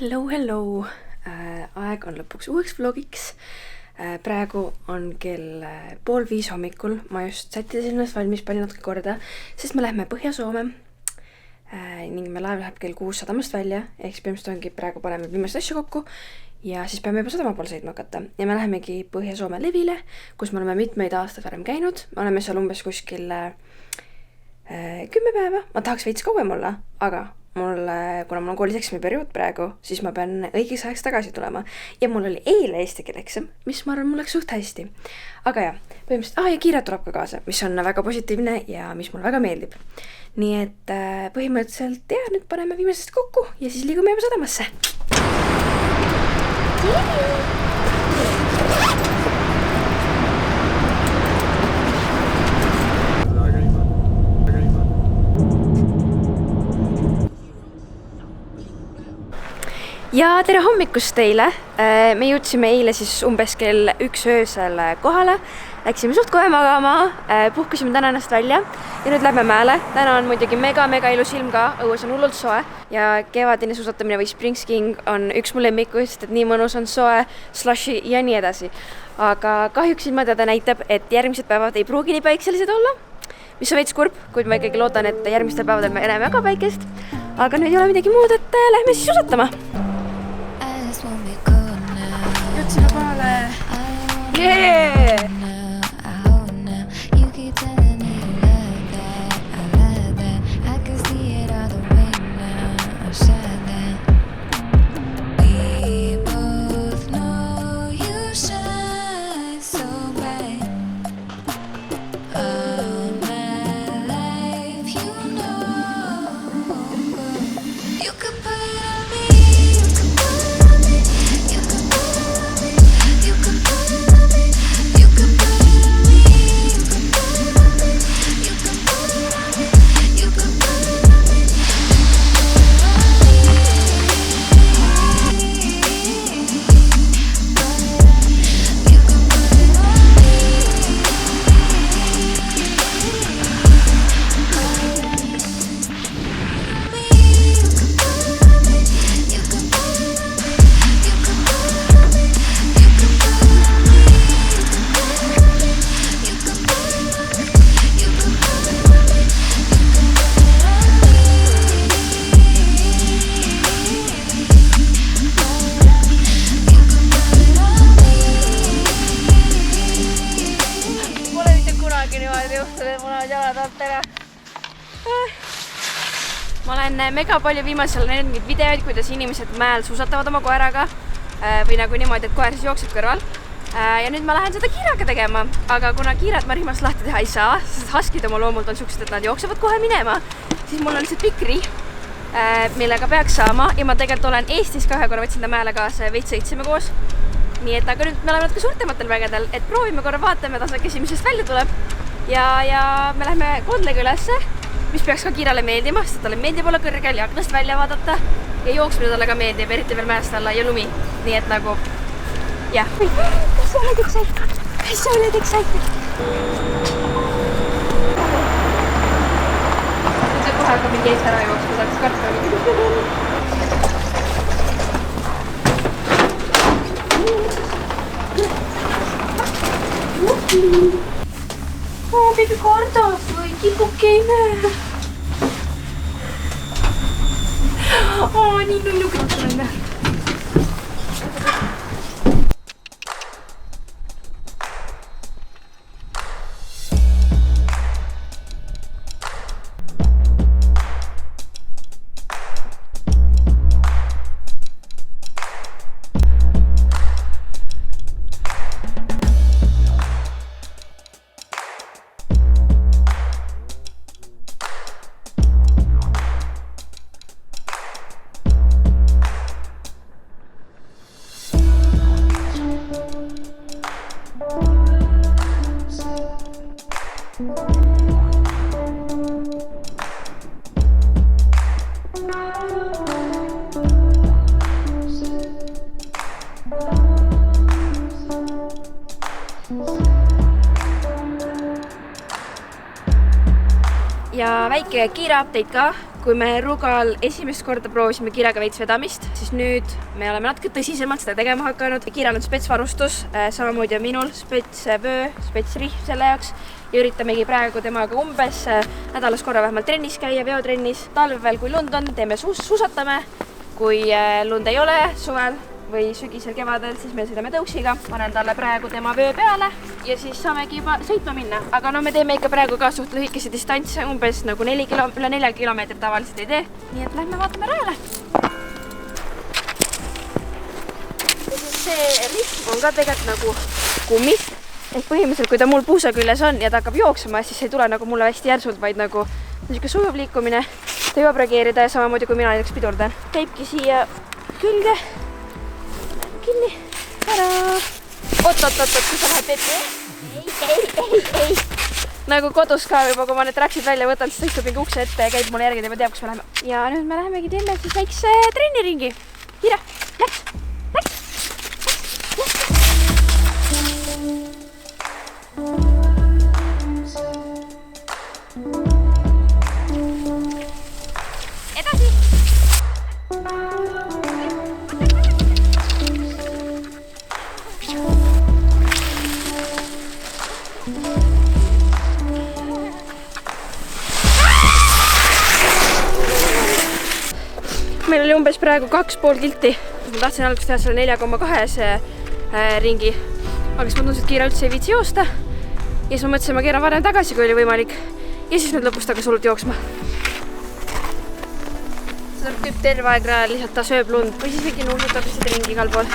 Hello! Aeg on lõpuks uueks vlogiks. Praegu on kell 4:30 hommikul. Ma just sättisin ennast valmis, panin natuke korda, sest me lähme Põhja-Soome ning me laev läheb kell 6 sadamast välja, ehk põhimõtteliselt ongi praegu paneme viimast asju kokku ja siis peame juba sadama poole sõitma hakata. Ja me lähemegi Põhja-Soome Levile, kus me oleme mitmeid aastaid varem käinud. Me oleme seal umbes kuskil 10 päeva. Ma tahaks veits kauem olla, aga kuna mul on koolis eksamiperiood praegu, siis ma pean õigeks ajaks tagasi tulema. Ja mul oli eile eesti keele eksam, mis ma arvan, mul läks suht hästi. Aga jah, põhimõtteliselt, ja Kiira tuleb ka kaasa, mis on väga positiivne ja mis mulle väga meeldib. Nii et põhimõtteliselt nüüd paneme viimasest kokku ja siis liigume juba sadamasse. Ja tere hommikust teile! Me jõudsime eile siis umbes kell 1 öösel kohale. Läksime suht kohe magama, puhkusime täna ennast välja ja nüüd lähme mäele. Täna on muidugi mega ilus ilm ka, õues on hullult soe ja kevadine suusatamine või springskiing on üks mu lemmikust, et nii mõnus on soe, slushy ja nii edasi. Aga kahjuks ilmateade näitab, et järgmised päevad ei pruugi nii päikselised olla, mis on veits kurb, kuid ma ikkagi loodan, et järgmistel päevadel me näeme väga päikest. Aga nüüd ei ole midagi muud, et lähme siis suusatama. Jõudsime kohale! Jee! Ma olen mega palju viimasel näinud neid videoid, kuidas inimesed mäel suusatavad oma koeraga või nagu niimoodi, et koer siis jookseb kõrval. Ja nüüd ma lähen seda Kiiraga tegema, aga kuna Kiirat ma rihmast lahti teha ei saa, sest huskid oma loomult on siuksed, et nad jooksevad kohe minema, siis mul on lihtsalt pikk rihm, millega peaks saama ja ma tegelikult olen Eestis ka ühe korra võtsin ta mäele kaasa ja veits sõitsime koos. Nii et aga nüüd me oleme natuke suurtematel vägedel, et proovime korra vaatame tasakesi, mis sellest välja tuleb. Ja me lähme Kodlega ülesse, mis peaks ka Kiirale meeldima, sest talle meeldib olla kõrgel ja aknast välja vaadata ja jooksmine talle ka meeldib, eriti veel mäest alla ja lumi. Nii et nagu, jah. Kas sa oled excited? Kas sa oled excited? See kohe hakkab mingi eest ära jooksma, saaks kartma. Baby kardab või kipukeine. Nii nullu kõrtulenne. Ja väike Kiira update ka. kui me Rugal esimest korda proovisime kirjaga veits vedamist, siis nüüd me oleme natuke tõsisemalt seda tegema hakanud. Kirjal on spetsvarustus, samamoodi on minul spetsvöö, spetsrihm selle jaoks ja üritamegi praegu temaga umbes nädalas korra vähemalt trennis käia, veotrennis. Talvel, kui lund on, teeme suusatame. Kui lund ei ole suvel või sügisel kevadel, siis me sõidame tõuksiga. Panen talle praegu tema vöö peale ja siis saamegi juba sõitma minna. Aga no me teeme ikka praegu ka suht lühikese distantse, umbes nagu üle 4 kilomeetrit tavaliselt ei tee. Nii et lähme vaatame rajale. Ja siis see rihm on ka tegelikult nagu kummist. Ehk põhimõtteliselt, kui ta mul puusa küljes on ja ta hakkab jooksema, siis ei tule nagu mulle hästi järsult, vaid nagu niisugune sujuv liikumine. Ta jõuab reageerida ja samamoodi, kui mina näiteks pidurdan. Käibki siia külge. Kinni. Ära. Oot, kui sa lähed teed. Ei. Nagu kodus ka juba, kui ma need traksid välja võtan, siis ta istub mingi ukse ette ja käib mulle järgi, ta teab, kus me läheme. Ja nüüd me lähemegi teeme siis väikse trenniringi. Kira, läks. Edasi. Meil oli umbes praegu 2,5 kilti. Ma tahtsin alguses teha selle 4,2 ringi, aga siis ma tundsin, et Kiira üldse ei viitsi joosta. Ja siis ma mõtlesin, ma keeran varem tagasi, kui oli võimalik. Ja siis nüüd lõpus taga hullult jooksma. See tuleb tüüp terve aeg rajal, lihtsalt ta sööb lund või siis mingi nuusutab seda ringi igal pool.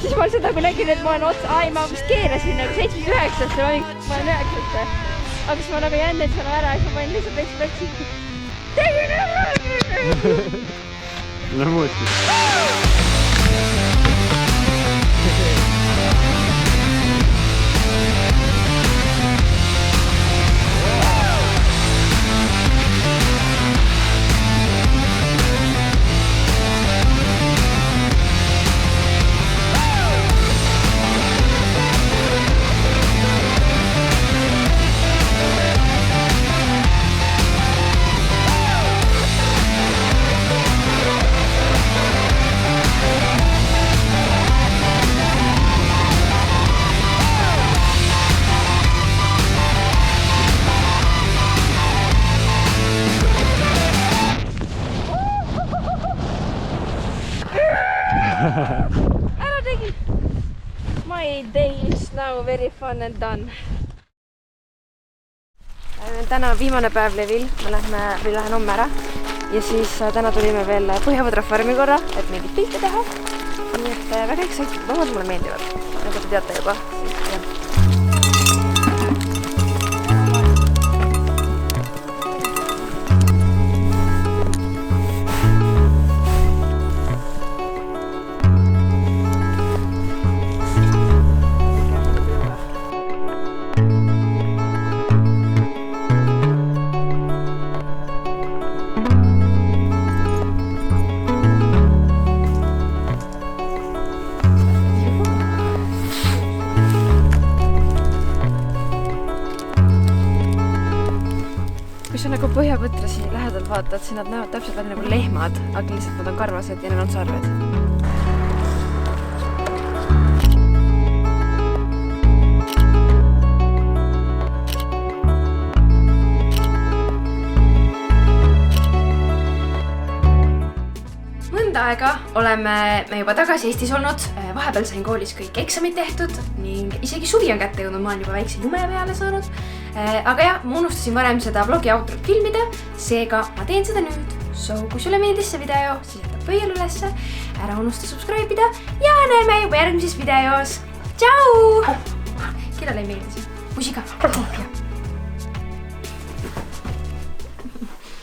Siis ma seda, kui nägin, et ma olen otsa, ma vist keerasin nagu 7-9, ma olen 9. Aga siis ma nagu jäin need seal ära ja siis ma panin lihtsalt veits plöksi. Tegin ära! No muuti. Ära tegi! My day is now very fun and done. Täna on viimane päev Levil, me lähen homme ära ja siis täna tulime veel Põhjavõdra farmi korra, et mingit pilte teha. Nii et väga excited, loomad mulle meeldivad, nagu te teate juba. sa nagu põhjapõtrasi lähedalt vaatad, siis nad näevad täpselt välja nagu lehmad, aga lihtsalt nad on karvased ja neil on sarved. Mõnda aega oleme me juba tagasi Eestis olnud, vahepeal sain koolis kõik eksamid tehtud ning isegi suvi on kätte jõudnud, ma olen juba väikse jume peale saanud. Aga jah, ma unustasin varem seda vlogi outrot filmida, seega ma teen seda nüüd. So, kui sulle meeldis see video, siis jäta põiel ülesse, ära unusta subscribe ida ja näeme juba järgmises videos. Tšau! Kellele ei meeldis? Pusika!